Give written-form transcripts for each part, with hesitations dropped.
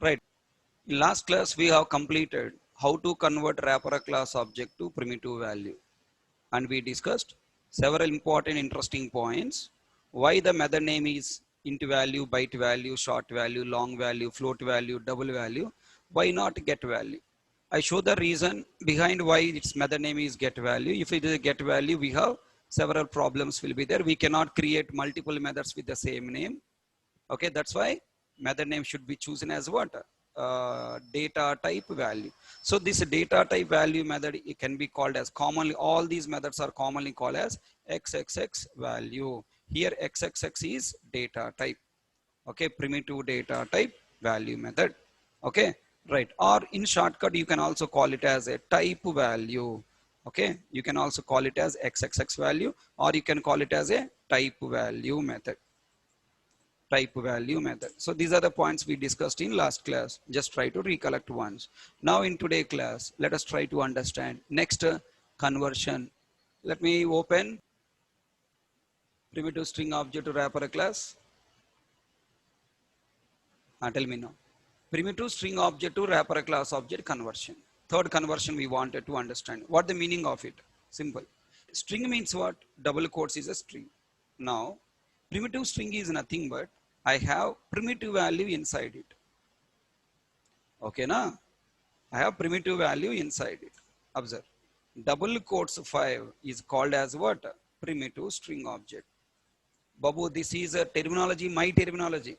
Right. In last class, we have completed how to convert wrapper class object to primitive value. And we discussed several important interesting points. Why the method name is int value, byte value, short value, long value, float value, double value. Why not get value? I show the reason behind why its method name is get value. If it is a get value, we have several problems will be there. We cannot create multiple methods with the same name. Okay, that's why method name should be chosen as what? Data type value. So this data type value method, it can be called as commonly, all these methods are commonly called as XXX value. Here XXX is data type. Okay, primitive data type value method. Okay, right. Or in shortcut, you can also call it as a type value. Okay, you can also call it as XXX value, or you can call it as a type value method. Type value method. So these are the points we discussed in last class. Just try to recollect once. Now in today's class, let us try to understand next conversion. Let me open primitive string object to wrapper class. Tell me now. Primitive string object to wrapper class object conversion. Third conversion we wanted to understand. What the meaning of it? Simple. String means what? Double quotes is a string. Now, primitive string is nothing but I have primitive value inside it. Okay, na? I have primitive value inside it. Observe. Double quotes 5 is called as what? Primitive string object. Babu, this is a terminology, my terminology,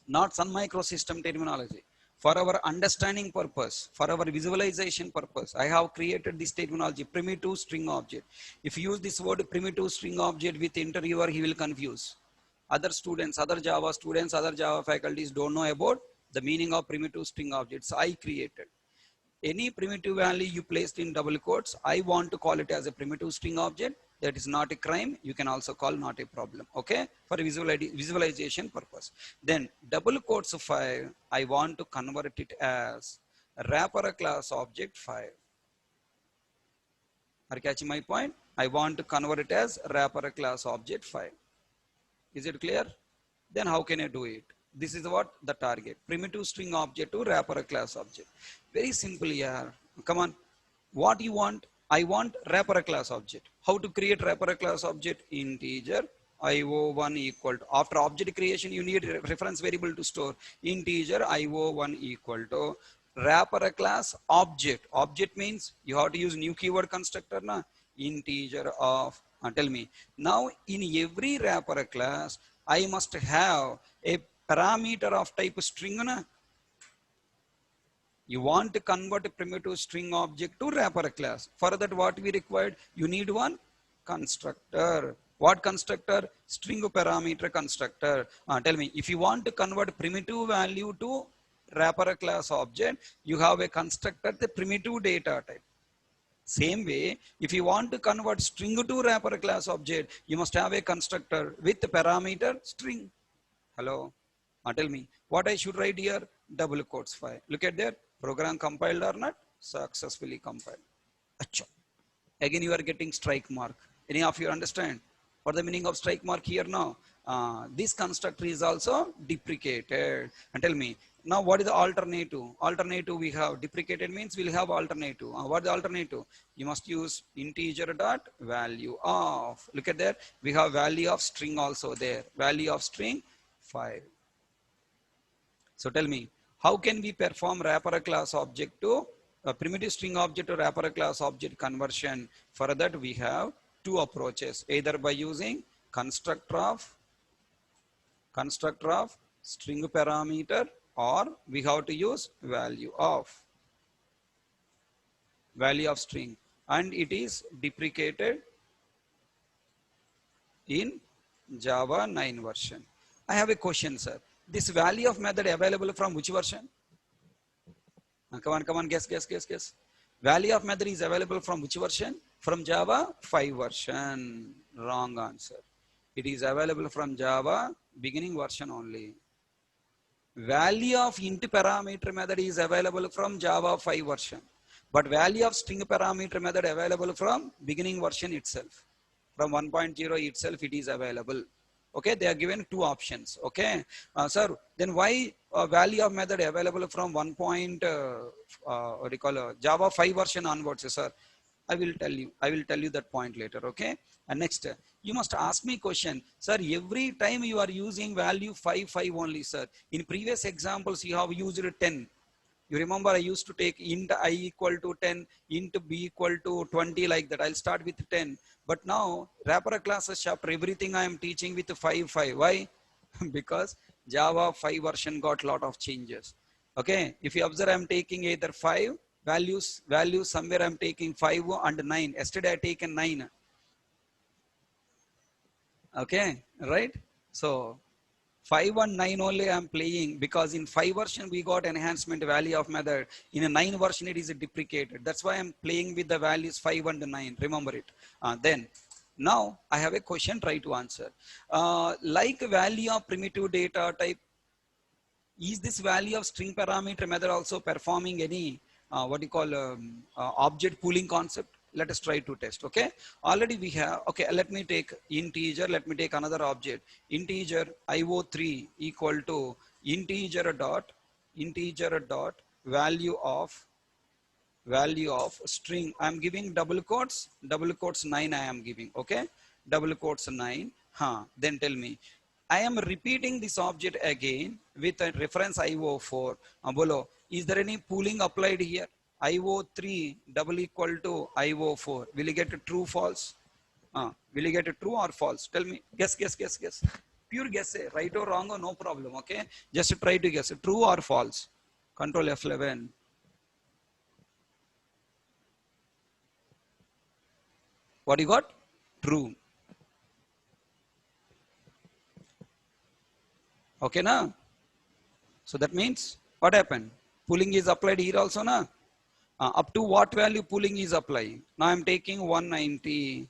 not Sun Microsystem terminology. For our understanding purpose, for our visualization purpose, I have created this terminology, primitive string object. If you use this word primitive string object with interviewer, he will confuse. Other students, other Java students, other Java faculties don't know about the meaning of primitive string objects I created. Any primitive value you placed in double quotes, I want to call it as a primitive string object. That is not a crime. You can also call not a problem. Okay, for visualization purpose. Then double quotes 5, I want to convert it as wrapper class object 5. Are you catching my point? I want to convert it as wrapper class object 5. Is it clear? Then how can I do it? This is what the target. Primitive string object to wrapper class object. Very simple here. Come on. What you want? I want wrapper class object. How to create wrapper class object? Integer io1 equal to, after object creation you need reference variable to store. Integer io1 equal to wrapper class object. Object means you have to use new keyword constructor na. Integer of, tell me. Now in every wrapper class I must have a parameter of type string. Na? You want to convert a primitive string object to wrapper class. For that what we required? You need one constructor. What constructor? String parameter constructor. Tell me, if you want to convert primitive value to wrapper class object, you have a constructor, the primitive data type. Same way, if you want to convert string to wrapper class object, you must have a constructor with the parameter string. Hello? Tell me, what I should write here? Double quotes 5. Look at there. Program compiled or not? Successfully compiled. Achha. Again, you are getting strike mark. Any of you understand? What the meaning of strike mark here now? This constructor is also deprecated. And tell me, now what is the alternative? Alternative we have deprecated means we'll have alternative. What is the alternative? You must use integer dot value of. Look at there. We have value of string also there. Value of string 5. So tell me, how can we perform wrapper class object to primitive string object to wrapper class object conversion? For that we have two approaches, either by using constructor of string parameter, or we have to use value of string, and it is deprecated in Java 9 version. I have a question, sir. This value of method available from which version? Come on, guess. Value of method is available from which version? From Java 5 version. Wrong answer. It is available from Java beginning version only. Value of int parameter method is available from Java 5 version. But value of string parameter method available from beginning version itself. From 1.0 itself it is available. Okay, they are given two options. Okay, sir, then why value of method available from 1 point, what do you call, Java 5 version onwards, sir? I will tell you. I will tell you that point later. Okay. And next, you must ask me question, sir. Every time you are using value 5 5 only, sir. In previous examples, you have used 10. You remember I used to take int I equal to 10, int b equal to 20, like that. I'll start with 10. But now, wrapper classes chapter, everything I am teaching with 5 5. Why? Because Java 5 version got lot of changes. Okay, if you observe, I'm taking either 5 values somewhere, I'm taking 5 and 9. Yesterday I taken 9. Okay, right? So 5 and 9 only I'm playing, because in 5 version we got enhancement value of method. In a 9 version it is deprecated. That's why I'm playing with the values 5 and 9. Remember it. Then now I have a question, try to answer. Like value of primitive data type, is this value of string parameter method also performing any what you call object pooling concept? Let us try to test. Okay, already we have. Okay, let me take integer. Let me take another object. Integer io3 equal to integer dot value of string. I am giving double quotes 9 I am giving. Okay, double quotes 9. Then tell me, I am repeating this object again with a reference io4. Bolo, is there any pooling applied here? io3 double equal to io4. Will you get a true, false? Will you get a true or false? Tell me. Guess. Pure guess. Right or wrong or no problem. Okay. Just try to guess. True or false? Control F11. What you got? True. Okay, na? So that means what happened? Pooling is applied here also, na? Up to what value pooling is applying? Now I'm taking 190.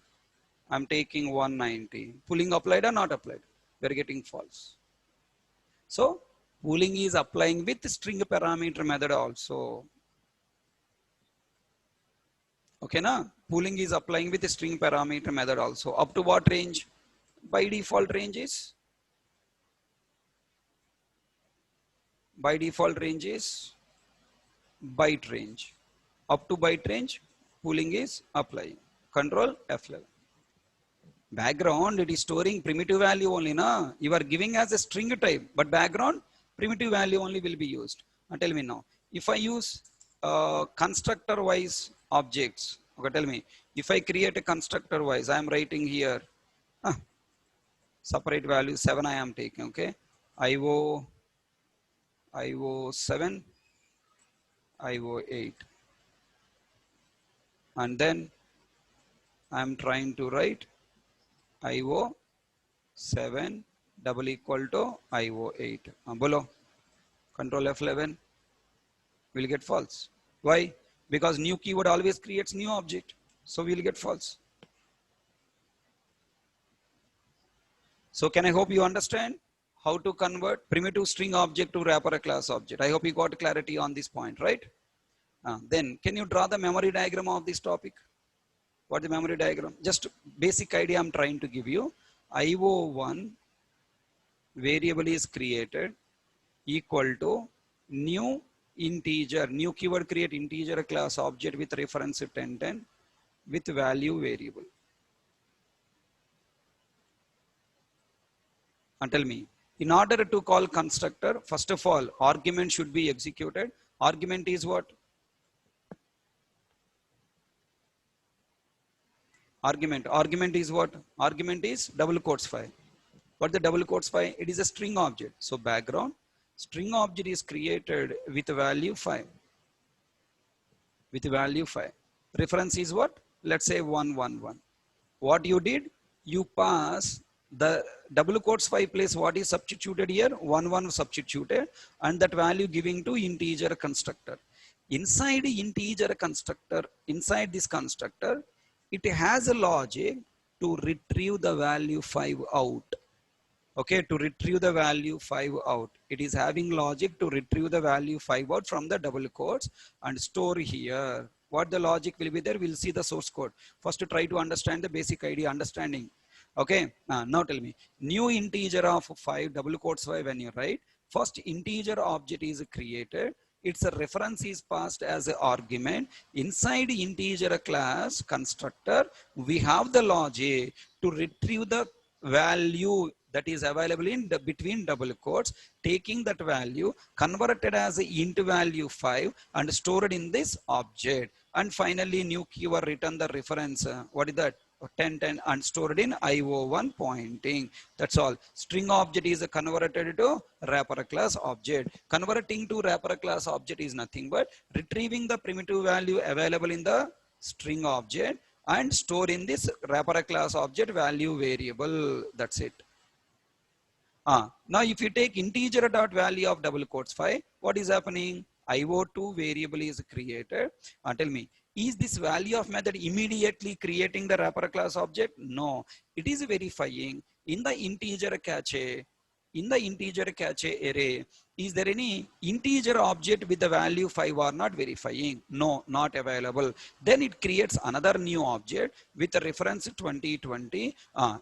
I'm taking 190. Pooling applied or not applied? We're getting false. So pooling is applying with string parameter method also. Okay, na? Pooling is applying with string parameter method also. Up to what range? By default range is byte range. Up to byte range, pooling is applying. Control F11. Background, it is storing primitive value only, na? You are giving as a string type, but background, primitive value only will be used. Tell me now, if I use constructor wise objects, okay, tell me, if I create a constructor wise, I am writing here, separate value 7 I am taking, okay, IO7, IO8, and then I am trying to write IO7 double equal to IO8. Below, control F11, will get false. Why? Because new keyword always creates new object. So we'll get false. So can I hope you understand how to convert primitive string object to wrapper class object? I hope you got clarity on this point, right? Then can you draw the memory diagram of this topic? What is the memory diagram? Just basic idea I'm trying to give you. IO1 variable is created equal to new integer, new keyword create integer class object with reference 1010 with value variable. And tell me, in order to call constructor, first of all, argument should be executed. Argument is what? Argument is what? Argument is double quotes 5. What the double quotes 5? It is a string object. So background, string object is created with value 5. With value 5. Reference is what? Let's say 111. What you did? You pass the double quotes 5 place. What is substituted here? 11 substituted, and that value giving to integer constructor. Inside integer constructor, inside this constructor, it has a logic to retrieve the value 5 out. Okay, to retrieve the value 5 out. It is having logic to retrieve the value 5 out from the double quotes and store here. What the logic will be there? We'll see the source code. First, to try to understand the basic idea, understanding. Okay, now tell me, new integer of 5, double quotes 5, when you write, first integer object is created, its a reference is passed as an argument. Inside integer class constructor, we have the logic to retrieve the value that is available in the between double quotes, taking that value, converted as int value 5 and stored in this object. And finally, new keyword return the reference. What is that? 10 10 and stored in IO1 pointing. That's all. String object is converted to wrapper class object. Converting to wrapper class object is nothing but retrieving the primitive value available in the string object and store in this wrapper class object value variable. That's it. Now if you take integer dot value of double quotes 5, what is happening? IO2 variable is created. Tell me, is this value of method immediately creating the wrapper class object? No, it is verifying in the integer cache. In the integer cache array, is there any integer object with the value 5 or not? Verifying? No, not available. Then it creates another new object with a reference 2020.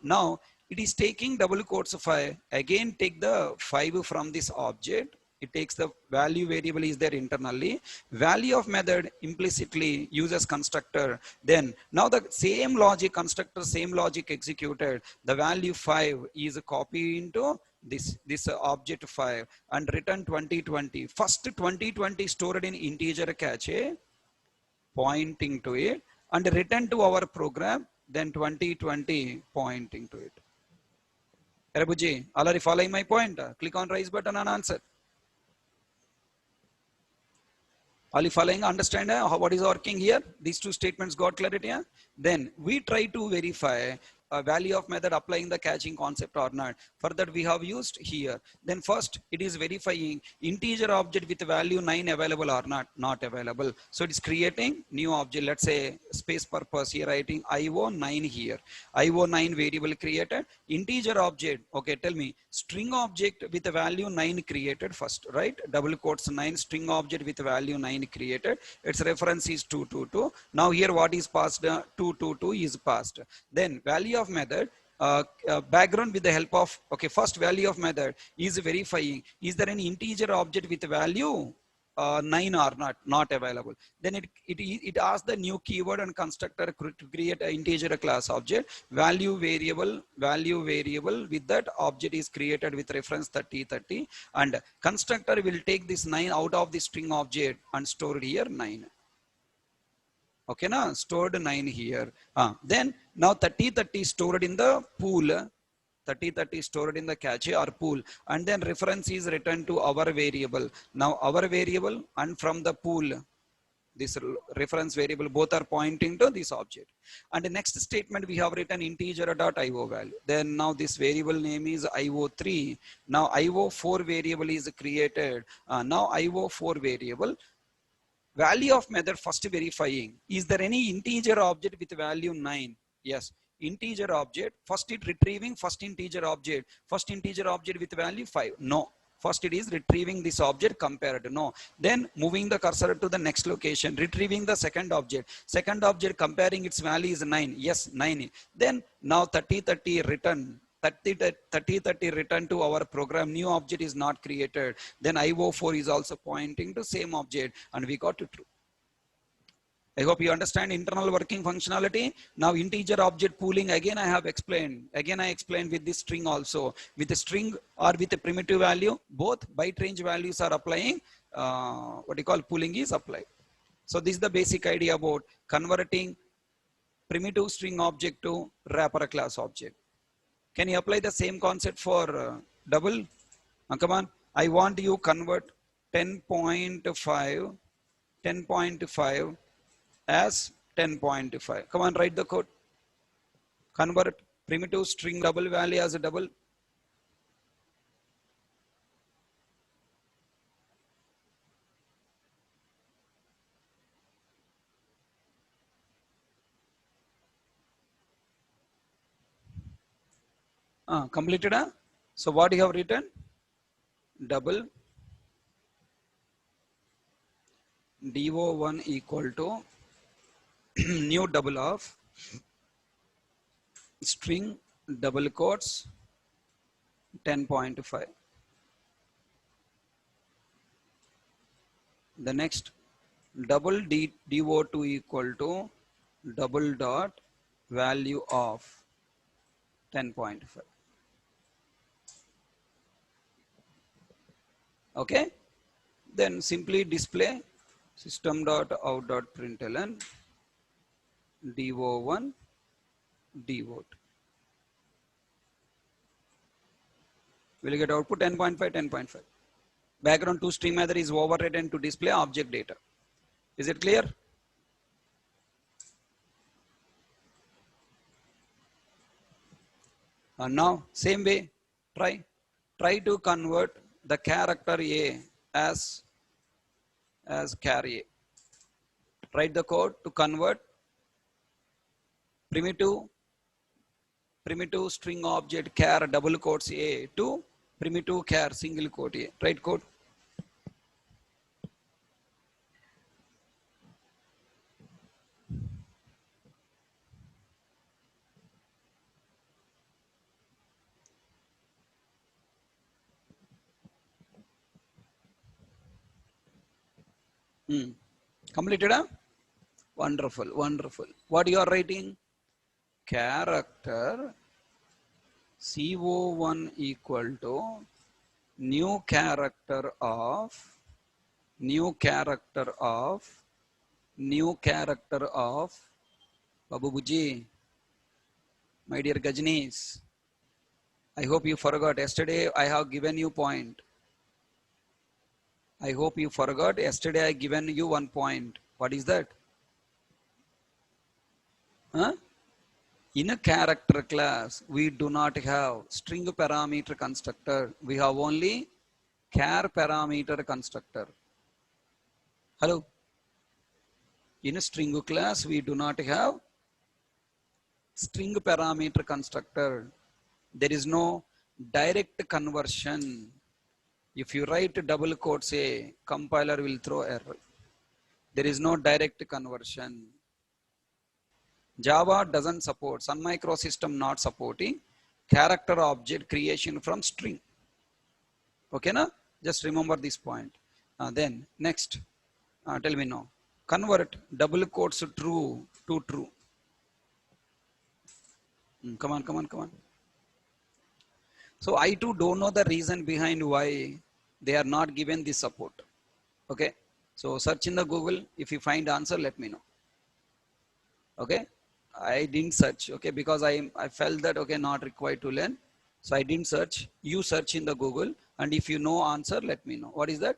Now it is taking double quotes 5. Again, take the 5 from this object. It takes the value variable is there internally. Value of method implicitly uses constructor. Then now the same logic constructor, same logic executed. The value 5 is copied into this object 5 and return 2020. First 2020 stored in integer cache, pointing to it, and return to our program. Then 2020 pointing to it. Rebuji, already following my point? Click on raise button and answer. Are you following? Understand what is working here? These two statements got clarity. Then we try to verify a value of method applying the caching concept or not. For that we have used here. Then first it is verifying integer object with value 9 available or not available. So it is creating new object. Let's say space purpose here writing IO9 here. IO9 variable created. Integer object. Okay, tell me string object with the value 9 created first, right? Double quotes 9 string object with value 9 created. Its reference is 222. Now here what is passed? 222 is passed. Then value of method background with the help of, okay, first value of method is verifying is there any integer object with value 9 or not available. Then it asks the new keyword and constructor to create an integer class object. Value variable with that object is created with reference 3030, and constructor will take this 9 out of the string object and store it here 9. Okay, na stored 9 here. Then now 3030 stored in the pool. 3030 stored in the cache or pool, and then reference is returned to our variable. Now our variable and from the pool, this reference variable both are pointing to this object. And the next statement we have written integer dot io value. Then now this variable name is io3. Now io4 variable is created. Now io4 variable value of method first verifying is there any integer object with value 9? Yes, integer object. First it retrieving first integer object with value 5. No, first it is retrieving this object compared. No, then moving the cursor to the next location, retrieving the second object comparing its value is 9. Yes, 9. Then now 3030 return 3030 return to our program. New object is not created. Then IO4 is also pointing to same object, and we got it true. I hope you understand internal working functionality. Now integer object pooling, again I have explained. Again I explained with this string also. With a string or with a primitive value, both byte range values are applying. What you call pooling is applied. So this is the basic idea about converting primitive string object to wrapper class object. Can you apply the same concept for double? Come on. I want you convert 10.5 as 10.5. Come on, write the code. Convert primitive string double value as a double. Completed. So what you have written? Double do1 equal to new double of string double quotes 10.5. The next double do2 equal to double dot value of 10.5. Okay, then simply display system dot out dot println do1 do2. We'll get output 10.5 10.5. Background to stream method is overridden to display object data. Is it clear? And now same way, try to convert the character A as char A. Write the code to convert primitive string object char double quotes A to primitive char single quote A. Write code. Completed? Huh? Wonderful, wonderful. What you are writing? Character CO1 equal to new character of Babu Buji, my dear Gajnis. I hope you forgot. Yesterday I have given you point. I hope you forgot. Yesterday I given you 1 point. What is that? Huh? In a character class, we do not have string parameter constructor. We have only char parameter constructor. Hello? In a string class, we do not have string parameter constructor. There is no direct conversion. If you write double quotes A, compiler will throw error. There is no direct conversion. Java doesn't support, Sun Microsystem not supporting character object creation from string. Okay, na? Just remember this point. Then next, tell me now. Convert double quotes true to true. Come on. So I too don't know the reason behind why they are not given this support. Okay. So search in the Google. If you find answer, let me know. Okay. I didn't search. Okay. Because I felt that, okay, not required to learn. So I didn't search. You search in the Google. And if you know answer, let me know. What is that?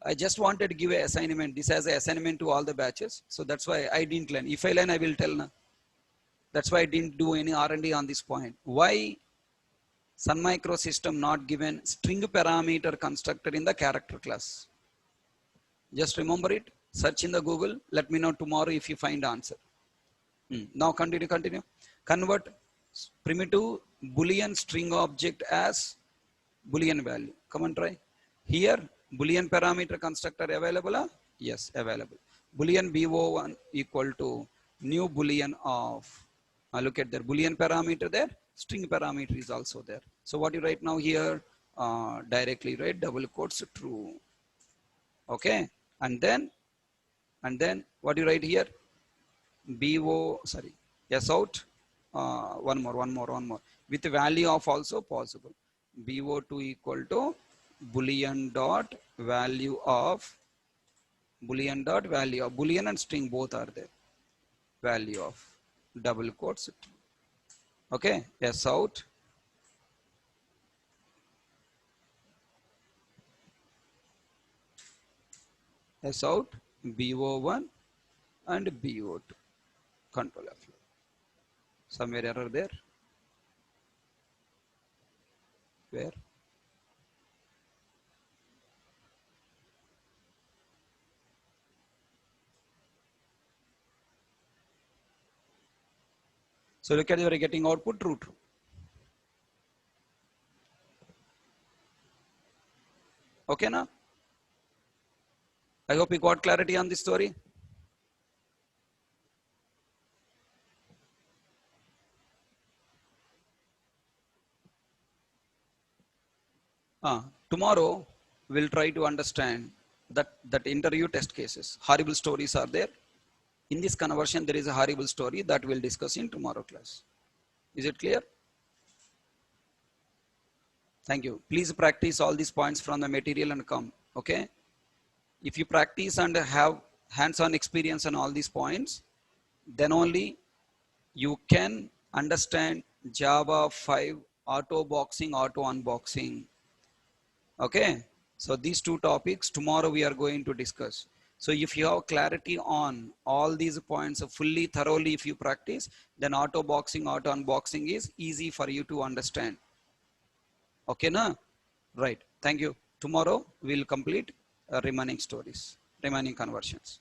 I just wanted to give an assignment. This as an assignment to all the batches. So that's why I didn't learn. If I learn, I will tell now. That's why I didn't do any R&D on this point. Why Sun Microsystem not given string parameter constructor in the character class? Just remember it. Search in the Google. Let me know tomorrow if you find answer. Now continue. Convert primitive Boolean string object as Boolean value. Come on, try. Here, Boolean parameter constructor available? Yes, available. Boolean BO1 equal to new Boolean of, look at their Boolean parameter there, string parameter is also there. So what you write now here, directly write double quotes true. Okay, and then what you write here, yes out, one more, with the value of also possible. BO2 equal to Boolean dot value of Boolean and string both are there. Value of double quotes. Okay, yes out. Yes out, BO1 and BO2. Control F. Somewhere error there. Where? So look at you are getting output true. Okay, now? I hope you got clarity on this story. Tomorrow we'll try to understand that interview test cases. Horrible stories are there. In this conversion, there is a horrible story that we'll discuss in tomorrow class. Is it clear? Thank you. Please practice all these points from the material and come. Okay. If you practice and have hands-on experience on all these points, then only you can understand Java 5 auto boxing, auto unboxing. Okay. So these two topics tomorrow we are going to discuss. So if you have clarity on all these points fully thoroughly, if you practice, then auto boxing, auto unboxing is easy for you to understand. Okay, na? Right. Thank you. Tomorrow we'll complete remaining stories, remaining conversions.